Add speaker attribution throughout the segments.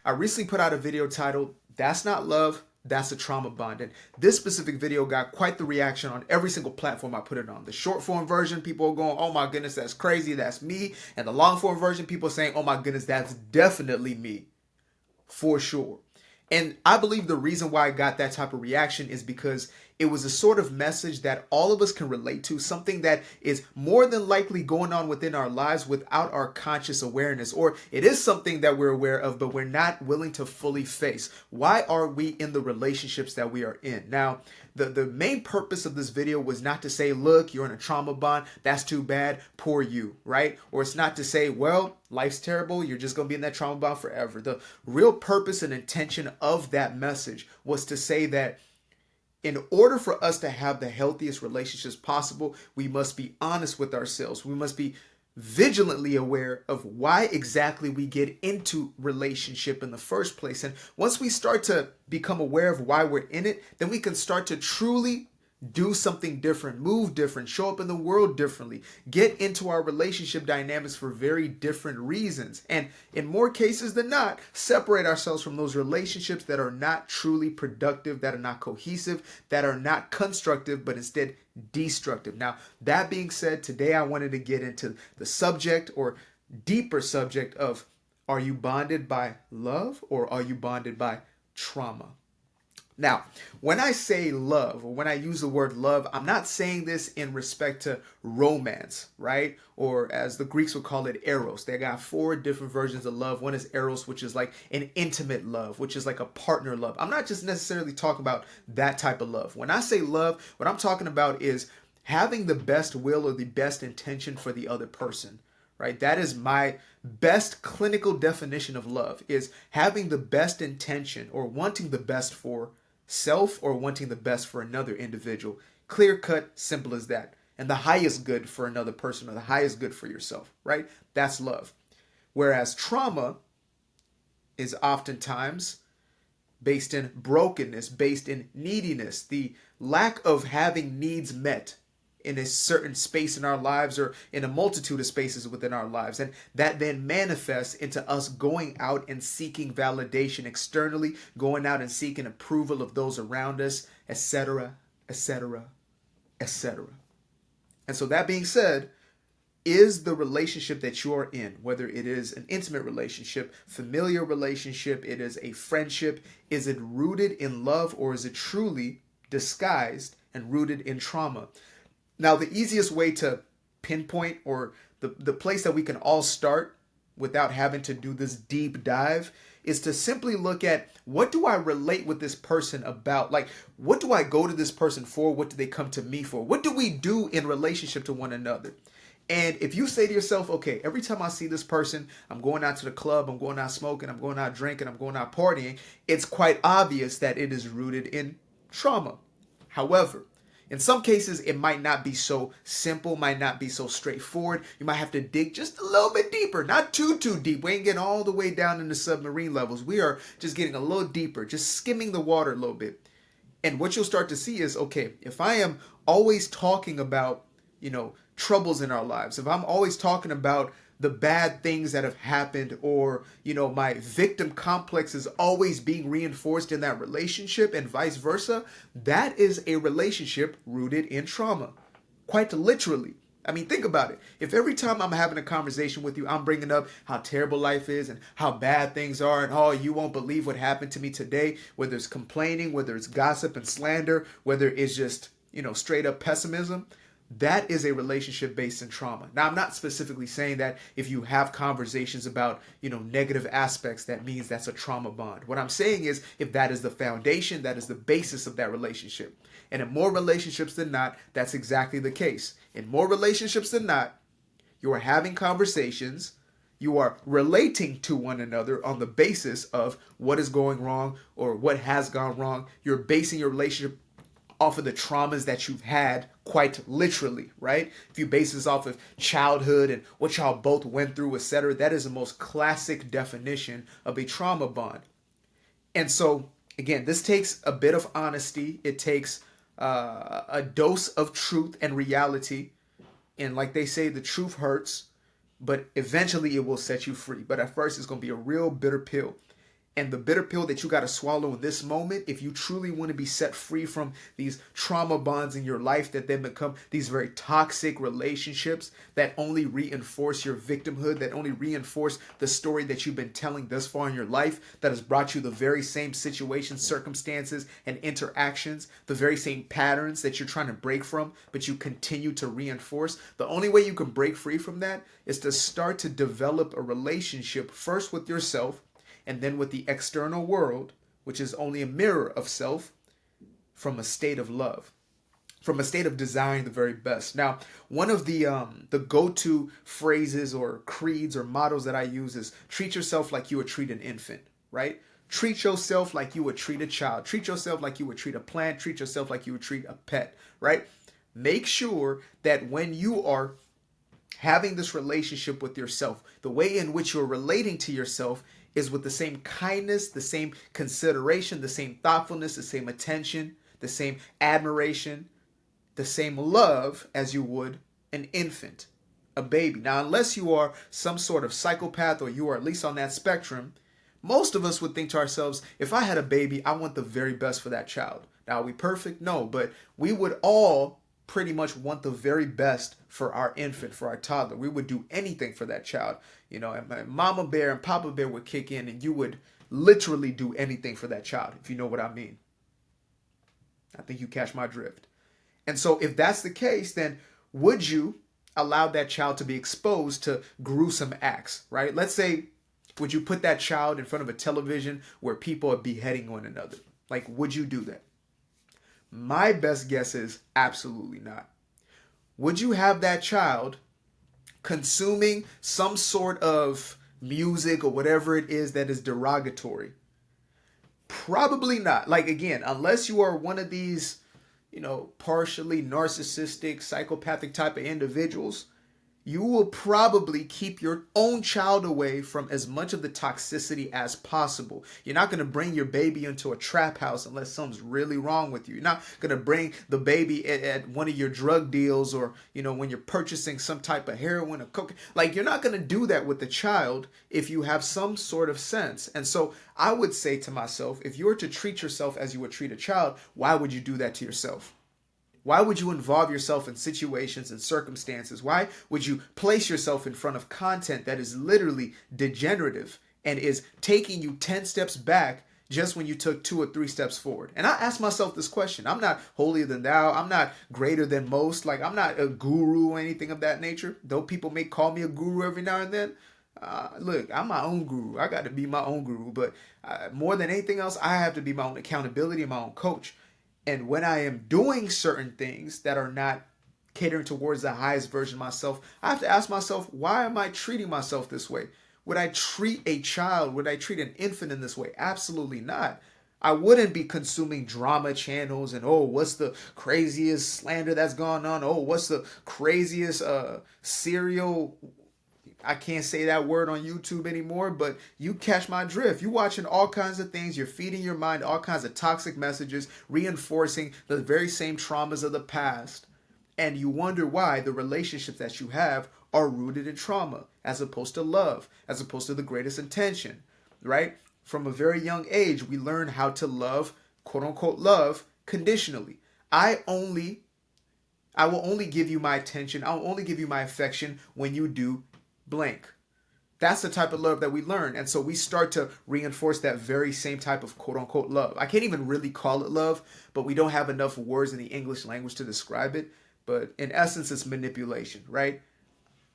Speaker 1: I recently put out a video titled, That's Not Love, That's a Trauma Bond. And this specific video got quite the reaction on every single platform I put it on. The short form version, people are going, oh my goodness, that's crazy, that's me. And the long form version, people are saying, oh my goodness, that's definitely me, for sure. And I believe the reason why I got that type of reaction is because it was a sort of message that all of us can relate to, something that is more than likely going on within our lives without our conscious awareness, or it is something that we're aware of, but we're not willing to fully face. Why are we in the relationships that we are in? Now, the main purpose of this video was not to say, look, you're in a trauma bond, that's too bad, poor you, right? Or it's not to say, well, life's terrible, you're just going to be in that trauma bond forever. The real purpose and intention of that message was to say that in order for us to have the healthiest relationships possible, we must be honest with ourselves. We must be vigilantly aware of why exactly we get into relationship in the first place. And once we start to become aware of why we're in it, then we can start to truly do something different, move different, show up in the world differently, get into our relationship dynamics for very different reasons. And in more cases than not, separate ourselves from those relationships that are not truly productive, that are not cohesive, that are not constructive, but instead destructive. Now, that being said, today I wanted to get into the subject or deeper subject of, are you bonded by love or are you bonded by trauma? Now, when I say love, or when I use the word love, I'm not saying this in respect to romance, right? Or as the Greeks would call it, eros. They got 4 different versions of love. One is eros, which is like an intimate love, which is like a partner love. I'm not just necessarily talking about that type of love. When I say love, what I'm talking about is having the best will or the best intention for the other person, right? That is my best clinical definition of love, is having the best intention or wanting the best for self or wanting the best for another individual. Clear cut, simple as that. And the highest good for another person or the highest good for yourself, right? That's love. Whereas trauma is oftentimes based in brokenness, based in neediness, the lack of having needs met in a certain space in our lives or in a multitude of spaces within our lives. And that then manifests into us going out and seeking validation externally, going out and seeking approval of those around us, etc., etc., etc. And so that being said, is the relationship that you are in, whether it is an intimate relationship, familiar relationship, it is a friendship, is it rooted in love or is it truly disguised and rooted in trauma? Now, the easiest way to pinpoint, or the place that we can all start without having to do this deep dive, is to simply look at, what do I relate with this person about? Like, what do I go to this person for? What do they come to me for? What do we do in relationship to one another? And if you say to yourself, okay, every time I see this person, I'm going out to the club, I'm going out smoking, I'm going out drinking, I'm going out partying, it's quite obvious that it is rooted in trauma. However, in some cases, it might not be so simple, might not be so straightforward. You might have to dig just a little bit deeper, not too deep. We ain't getting all the way down into submarine levels. We are just getting a little deeper, just skimming the water a little bit. And what you'll start to see is, okay, if I am always talking about, troubles in our lives, if I'm always talking about the bad things that have happened, or, my victim complex is always being reinforced in that relationship and vice versa, that is a relationship rooted in trauma. Quite literally. I mean, think about it. If every time I'm having a conversation with you, I'm bringing up how terrible life is and how bad things are and, oh, you won't believe what happened to me today, whether it's complaining, whether it's gossip and slander, whether it's just, straight up pessimism, that is a relationship based in trauma. Now, I'm not specifically saying that if you have conversations about, negative aspects, that means that's a trauma bond. What I'm saying is, if that is the foundation, that is the basis of that relationship. And in more relationships than not, that's exactly the case. In more relationships than not, you are having conversations, you are relating to one another on the basis of what is going wrong or what has gone wrong. You're basing your relationship off of the traumas that you've had, quite literally, right? If you base this off of childhood and what y'all both went through, etc., that is the most classic definition of a trauma bond. And so, again, this takes a bit of honesty. It takes a dose of truth and reality. And like they say, the truth hurts, but eventually it will set you free. But at first, it's going to be a real bitter pill. And the bitter pill that you got to swallow in this moment, if you truly want to be set free from these trauma bonds in your life that then become these very toxic relationships that only reinforce your victimhood, that only reinforce the story that you've been telling thus far in your life, that has brought you the very same situations, circumstances, and interactions, the very same patterns that you're trying to break from, but you continue to reinforce. The only way you can break free from that is to start to develop a relationship first with yourself, and then with the external world, which is only a mirror of self, from a state of love, from a state of desiring the very best. Now, one of the go-to phrases or creeds or mottos that I use is treat yourself like you would treat an infant, right? Treat yourself like you would treat a child. Treat yourself like you would treat a plant. Treat yourself like you would treat a pet, right? Make sure that when you are having this relationship with yourself, the way in which you're relating to yourself is with the same kindness, the same consideration, the same thoughtfulness, the same attention, the same admiration, the same love as you would an infant, a baby. Now, unless you are some sort of psychopath or you are at least on that spectrum, most of us would think to ourselves, if I had a baby, I want the very best for that child. Now, are we perfect? No, but we would all pretty much want the very best for our infant, for our toddler. We would do anything for that child. You know, and Mama Bear and Papa Bear would kick in and you would literally do anything for that child, if you know what I mean. I think you catch my drift. And so if that's the case, then would you allow that child to be exposed to gruesome acts, right? Let's say, would you put that child in front of a television where people are beheading one another? Like, would you do that? My best guess is absolutely not. Would you have that child consuming some sort of music or whatever it is that is derogatory? Probably not. Like, again, unless you are one of these, partially narcissistic, psychopathic type of individuals, you will probably keep your own child away from as much of the toxicity as possible. You're not going to bring your baby into a trap house unless something's really wrong with you. You're not going to bring the baby at one of your drug deals or, when you're purchasing some type of heroin or cocaine. Like, you're not going to do that with the child if you have some sort of sense. And so I would say to myself, if you were to treat yourself as you would treat a child, why would you do that to yourself? Why would you involve yourself in situations and circumstances? Why would you place yourself in front of content that is literally degenerative and is taking you 10 steps back just when you took 2 or 3 steps forward? And I ask myself this question. I'm not holier than thou. I'm not greater than most. Like, I'm not a guru or anything of that nature. Though people may call me a guru every now and then. Look, I'm my own guru. I got to be my own guru. But more than anything else, I have to be my own accountability and my own coach. And when I am doing certain things that are not catering towards the highest version of myself, I have to ask myself, why am I treating myself this way? Would I treat a child, would I treat an infant in this way? Absolutely not. I wouldn't be consuming drama channels and, what's the craziest slander that's gone on? What's the craziest serial... I can't say that word on YouTube anymore, but you catch my drift. You're watching all kinds of things. You're feeding your mind all kinds of toxic messages, reinforcing the very same traumas of the past. And you wonder why the relationships that you have are rooted in trauma as opposed to love, as opposed to the greatest intention, right? From a very young age, we learn how to love, quote unquote, love conditionally. I will only give you my attention. I will only give you my affection when you do blank. That's the type of love that we learn. And so we start to reinforce that very same type of quote unquote love. I can't even really call it love, but we don't have enough words in the English language to describe it. But in essence, it's manipulation, right?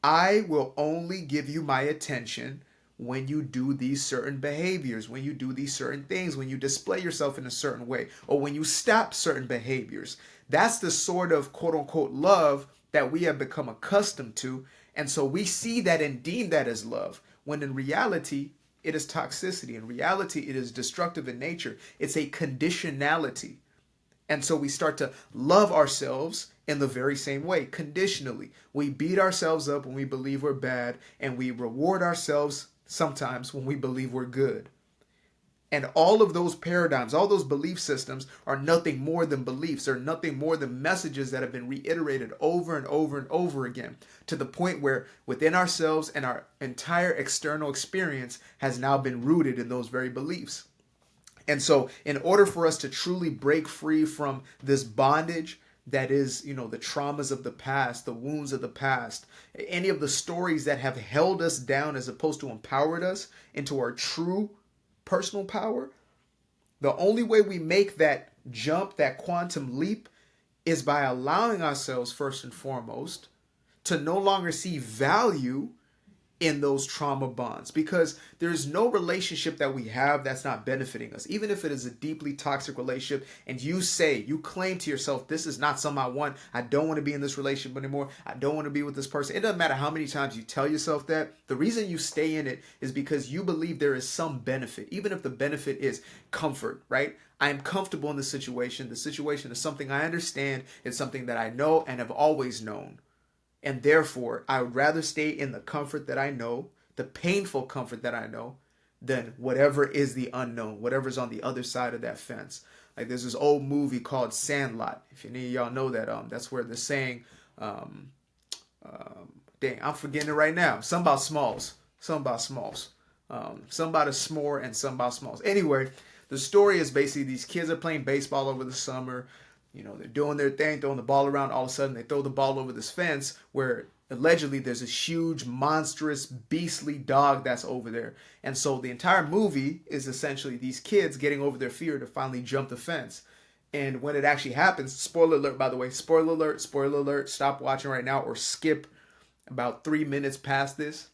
Speaker 1: I will only give you my attention when you do these certain behaviors, when you do these certain things, when you display yourself in a certain way, or when you stop certain behaviors. That's the sort of quote unquote love that we have become accustomed to. And so we see that and deem that as love, when in reality, it is toxicity. In reality, it is destructive in nature. It's a conditionality. And so we start to love ourselves in the very same way, conditionally. We beat ourselves up when we believe we're bad, and we reward ourselves sometimes when we believe we're good. And all of those paradigms, all those belief systems are nothing more than beliefs. They're nothing more than messages that have been reiterated over and over and over again, to the point where within ourselves and our entire external experience has now been rooted in those very beliefs. And so in order for us to truly break free from this bondage that is, the traumas of the past, the wounds of the past, any of the stories that have held us down as opposed to empowered us into our true personal power, the only way we make that jump, that quantum leap, is by allowing ourselves, first and foremost, to no longer see value in those trauma bonds, because there's no relationship that we have that's not benefiting us. Even if it is a deeply toxic relationship and you claim to yourself, this is not something I want, I don't want to be in this relationship anymore, I don't want to be with this person. It doesn't matter how many times you tell yourself that. The reason you stay in it is because you believe there is some benefit, even if the benefit is comfort, right? I am comfortable in this situation. The situation is something I understand. It's something that I know and have always known. And therefore, I would rather stay in the comfort that I know, the painful comfort that I know, than whatever is the unknown, whatever's on the other side of that fence. Like there's this old movie called Sandlot. If any of y'all know that, that's where the saying, dang, I'm forgetting it right now. Something about Smalls. Something about Smalls. Something about a s'more and something about Smalls. Anyway, the story is basically these kids are playing baseball over the summer. They're doing their thing, throwing the ball around. All of a sudden, they throw the ball over this fence where allegedly there's this huge, monstrous, beastly dog that's over there. And so the entire movie is essentially these kids getting over their fear to finally jump the fence. And when it actually happens, spoiler alert, by the way, spoiler alert, stop watching right now or skip about 3 minutes past this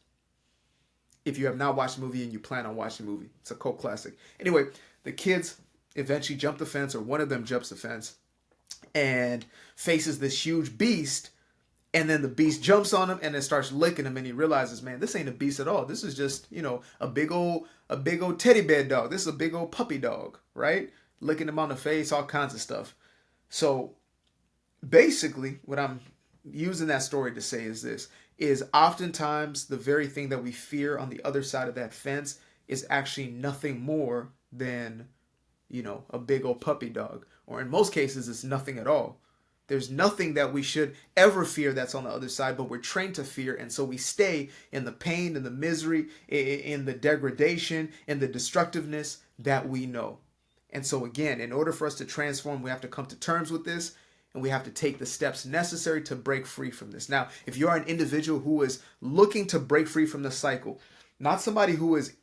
Speaker 1: if you have not watched the movie and you plan on watching the movie. It's a cult classic. Anyway, the kids eventually jump the fence, or one of them jumps the fence and faces this huge beast, and then the beast jumps on him and then starts licking him, and he realizes, man, this ain't a beast at all. This is just, a big old teddy bear dog. This is a big old puppy dog, right? Licking him on the face, all kinds of stuff. So basically what I'm using that story to say is this, is oftentimes the very thing that we fear on the other side of that fence is actually nothing more than, a big old puppy dog. Or in most cases, it's nothing at all. There's nothing that we should ever fear that's on the other side, but we're trained to fear. And so we stay in the pain, in the misery, in the degradation, in the destructiveness that we know. And so again, in order for us to transform, we have to come to terms with this, and we have to take the steps necessary to break free from this. Now, if you are an individual who is looking to break free from the cycle, not somebody who is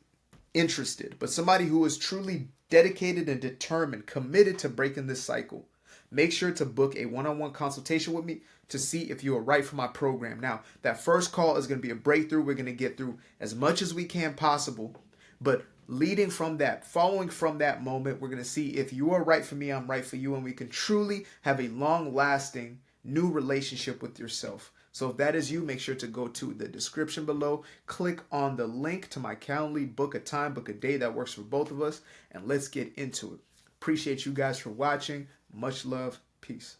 Speaker 1: interested, but somebody who is truly dedicated and determined, committed to breaking this cycle, make sure to book a one-on-one consultation with me to see if you are right for my program. Now, that first call is going to be a breakthrough. We're going to get through as much as we can possible, but leading from that, following from that moment, we're going to see if you are right for me, I'm right for you, and we can truly have a long-lasting new relationship with yourself. So if that is you, make sure to go to the description below, click on the link to my Calendly, book a time, book a day that works for both of us, and let's get into it. Appreciate you guys for watching. Much love. Peace.